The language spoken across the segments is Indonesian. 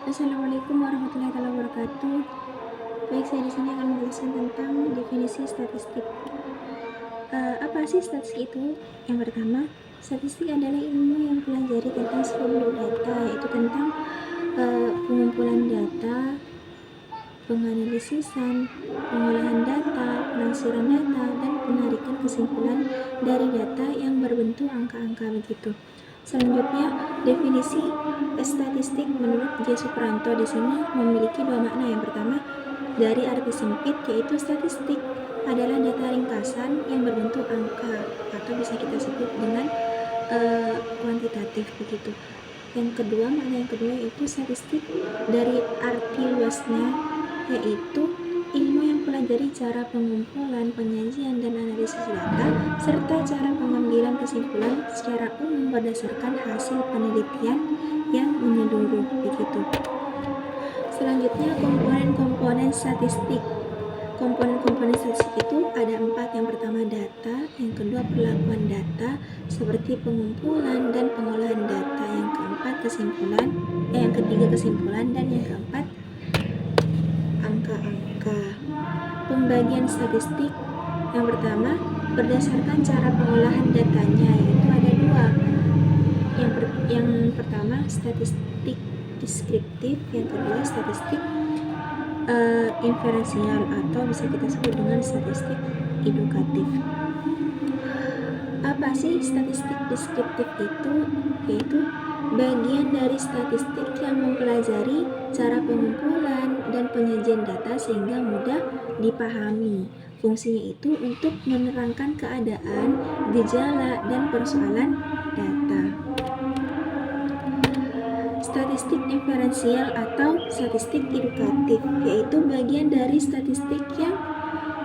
Assalamualaikum warahmatullahi wabarakatuh. Baik, saya di sini akan menjelaskan tentang definisi statistik. Apa sih statistik itu? Yang pertama, statistik adalah ilmu yang mempelajari tentang seluruh data, yaitu tentang pengumpulan data, penganalisisan, pengolahan data, penafsiran data, dan penarikan kesimpulan dari data yang berbentuk angka-angka begitu. Selanjutnya, definisi statistik menurut J. Supranto di sini memiliki dua makna. Yang pertama, dari arti sempit, yaitu statistik adalah data ringkasan yang berbentuk angka atau bisa kita sebut dengan kuantitatif begitu. Makna yang kedua yaitu statistik dari arti luasnya, yaitu ilmu yang mempelajari cara pengumpulan, penyajian, dan analisis data, serta cara pengambilan kesimpulan secara umum berdasarkan hasil penelitian yang menyeluruh begitu. Selanjutnya, komponen-komponen statistik. Komponen-komponen statistik itu ada 4. Yang pertama data, yang kedua perlakuan data seperti pengumpulan dan pengolahan data, yang ketiga kesimpulan, dan yang keempat angka-angka. Pembagian statistik yang pertama berdasarkan cara pengolahan datanya, yaitu ada 2. Yang pertama statistik deskriptif, yang kedua statistik inferensial atau bisa kita sebut dengan statistik edukatif. Apa sih statistik deskriptif itu? Yaitu bagian dari statistik yang mempelajari cara pengumpulan dan penyajian data sehingga mudah dipahami. Fungsinya itu untuk menerangkan keadaan, gejala, dan persoalan data. Statistik inferensial atau statistik edukatif, yaitu bagian dari statistik yang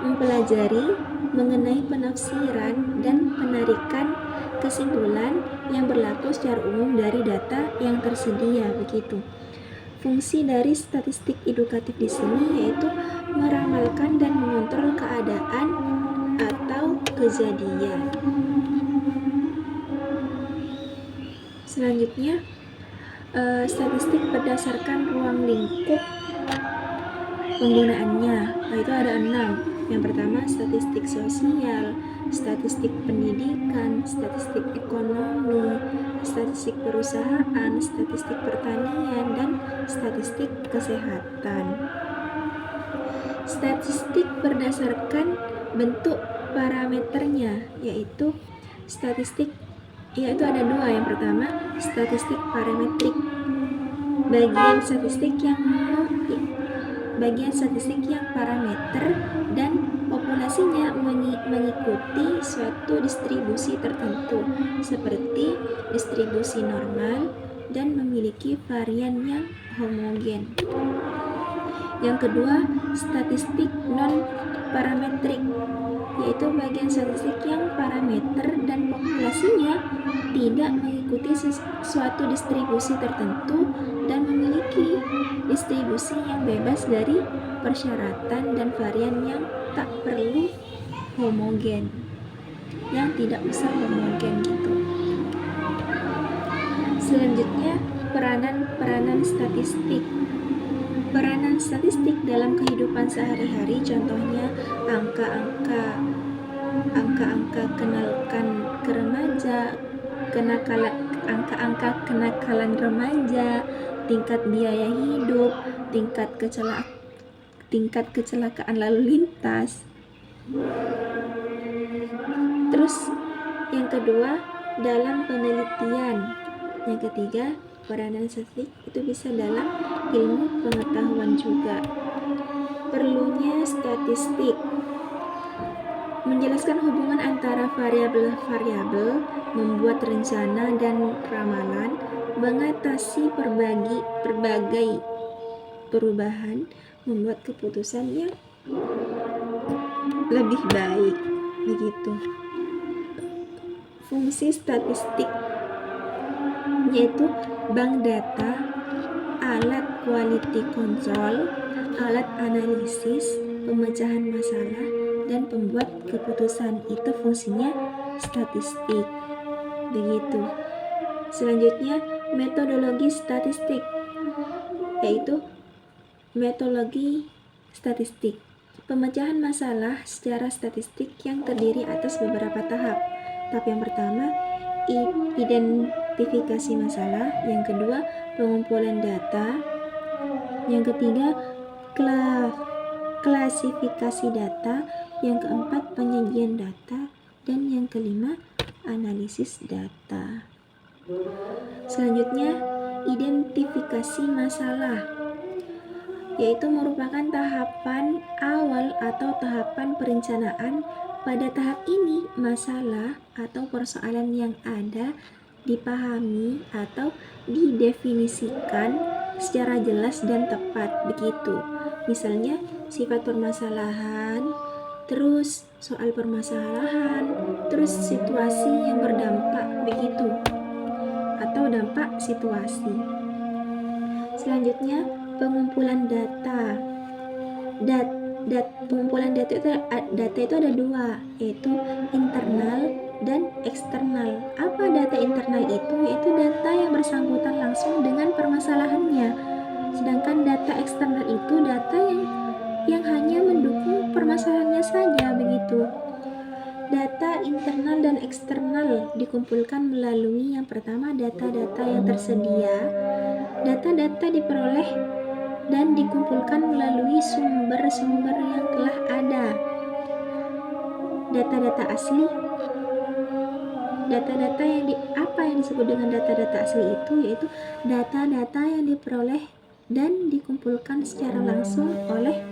mempelajari mengenai penafsiran dan penarikan kesimpulan yang berlaku secara umum dari data yang tersedia begitu. Fungsi dari statistik edukatif di sini yaitu meramalkan dan mengontrol keadaan atau kejadian. Selanjutnya, statistik berdasarkan ruang lingkup penggunaannya, yaitu ada 6. Yang pertama statistik sosial, statistik pendidikan, statistik ekonomi, statistik perusahaan, statistik pertanian, dan statistik kesehatan. Statistik berdasarkan bentuk parameternya, yaitu ada 2. Yang pertama statistik parametrik, bagian statistik yang parameter dan populasinya mengikuti suatu distribusi tertentu seperti distribusi normal dan memiliki varian yang homogen. Yang kedua, statistik non-parametrik, yaitu bagian statistik yang parameter dan populasinya tidak mengikuti suatu distribusi tertentu dan memiliki distribusi yang bebas dari persyaratan dan varian yang tak perlu homogen, yang tidak usah homogen gitu. Selanjutnya, peranan statistik. Peranan statistik dalam kehidupan sehari-hari, contohnya angka-angka angka-angka kenakalan remaja, tingkat biaya hidup, tingkat kecelakaan lalu lintas. Terus yang kedua, dalam penelitian. Yang ketiga, peranan statistik itu bisa dalam ilmu pengetahuan juga. Perlunya statistik menjelaskan hubungan antara variabel-variabel, membuat rencana dan ramalan, mengatasi berbagai perubahan, membuat keputusan yang lebih baik begitu. Fungsi statistik yaitu bank data, alat quality control, alat analisis, pemecahan masalah, dan pembuat keputusan. Itu fungsinya statistik begitu. Selanjutnya, metodologi statistik, yaitu metodologi statistik. Pemecahan masalah secara statistik yang terdiri atas beberapa tahap. Tahap yang pertama, identifikasi masalah. Yang kedua, pengumpulan data. Yang ketiga, klasifikasi data. Yang keempat, penyajian data. Dan yang kelima, analisis data. Selanjutnya, identifikasi masalah, yaitu merupakan tahapan awal atau tahapan perencanaan. Pada tahap ini, masalah atau persoalan yang ada dipahami atau didefinisikan secara jelas dan tepat, begitu. Misalnya, sifat permasalahan, terus soal permasalahan, terus situasi yang berdampak, begitu, atau dampak situasi. Selanjutnya, pengumpulan data. Pengumpulan data itu ada dua, yaitu internal dan eksternal. Apa data internal itu? Yaitu data yang bersangkutan langsung dengan permasalahannya. Sedangkan data eksternal itu data yang hanya mendukung permasalahannya saja, begitu. Data internal dan eksternal dikumpulkan melalui yang pertama, data-data yang tersedia. Data-data diperoleh dan dikumpulkan melalui sumber-sumber yang telah ada. Data-data asli. Data-data apa yang disebut dengan data-data asli itu? Yaitu data-data yang diperoleh dan dikumpulkan secara langsung oleh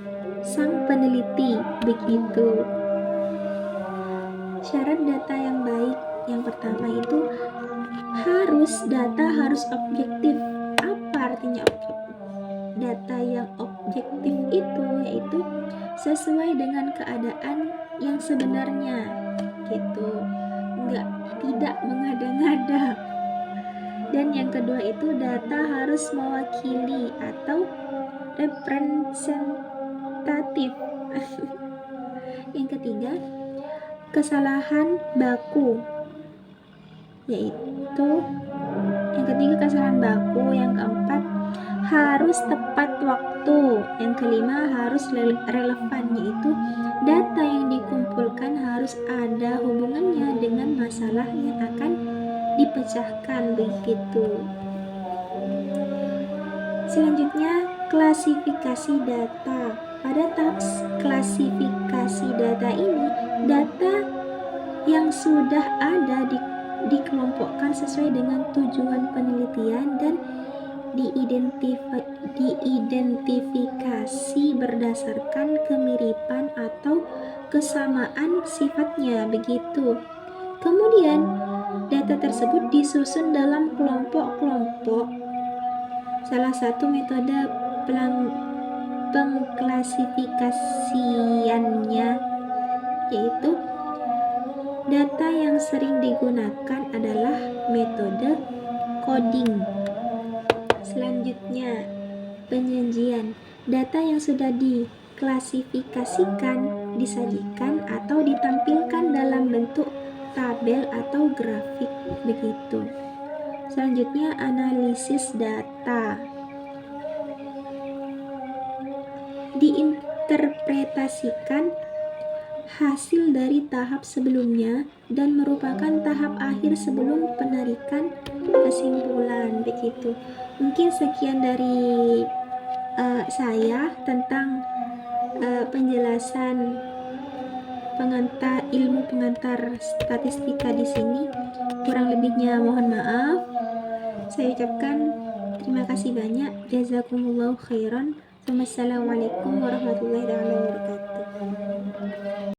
sang peneliti, begitu. Syarat data yang baik yang pertama itu data harus objektif. Apa artinya objektif? Data yang objektif itu yaitu sesuai dengan keadaan yang sebenarnya, gitu, tidak mengada-ngada. Dan yang kedua itu data harus mewakili atau representatif. Yang ketiga, kesalahan baku, yaitu kesalahan baku. Yang keempat, harus tepat waktu. Yang kelima, harus relevan, yaitu data yang dikumpulkan harus ada hubungannya dengan masalah yang akan dipecahkan, begitu. Selanjutnya, klasifikasi data. Pada tahap klasifikasi data ini, data yang sudah ada dikelompokkan sesuai dengan tujuan penelitian dan diidentifikasi berdasarkan kemiripan atau kesamaan sifatnya, begitu. Kemudian, data tersebut disusun dalam kelompok-kelompok. Salah satu metode pengklasifikasiannya yaitu data yang sering digunakan adalah metode coding. Selanjutnya, penyajian. Data yang sudah diklasifikasikan disajikan atau ditampilkan dalam bentuk tabel atau grafik, begitu. Selanjutnya, analisis data. Diinterpretasikan hasil dari tahap sebelumnya dan merupakan tahap akhir sebelum penarikan kesimpulan, begitu. Mungkin sekian dari saya tentang penjelasan ilmu pengantar statistika di sini. Kurang lebihnya mohon maaf. Saya ucapkan terima kasih banyak. Jazakumullahu khairan. Wassalamualaikum warahmatullahi wabarakatuh.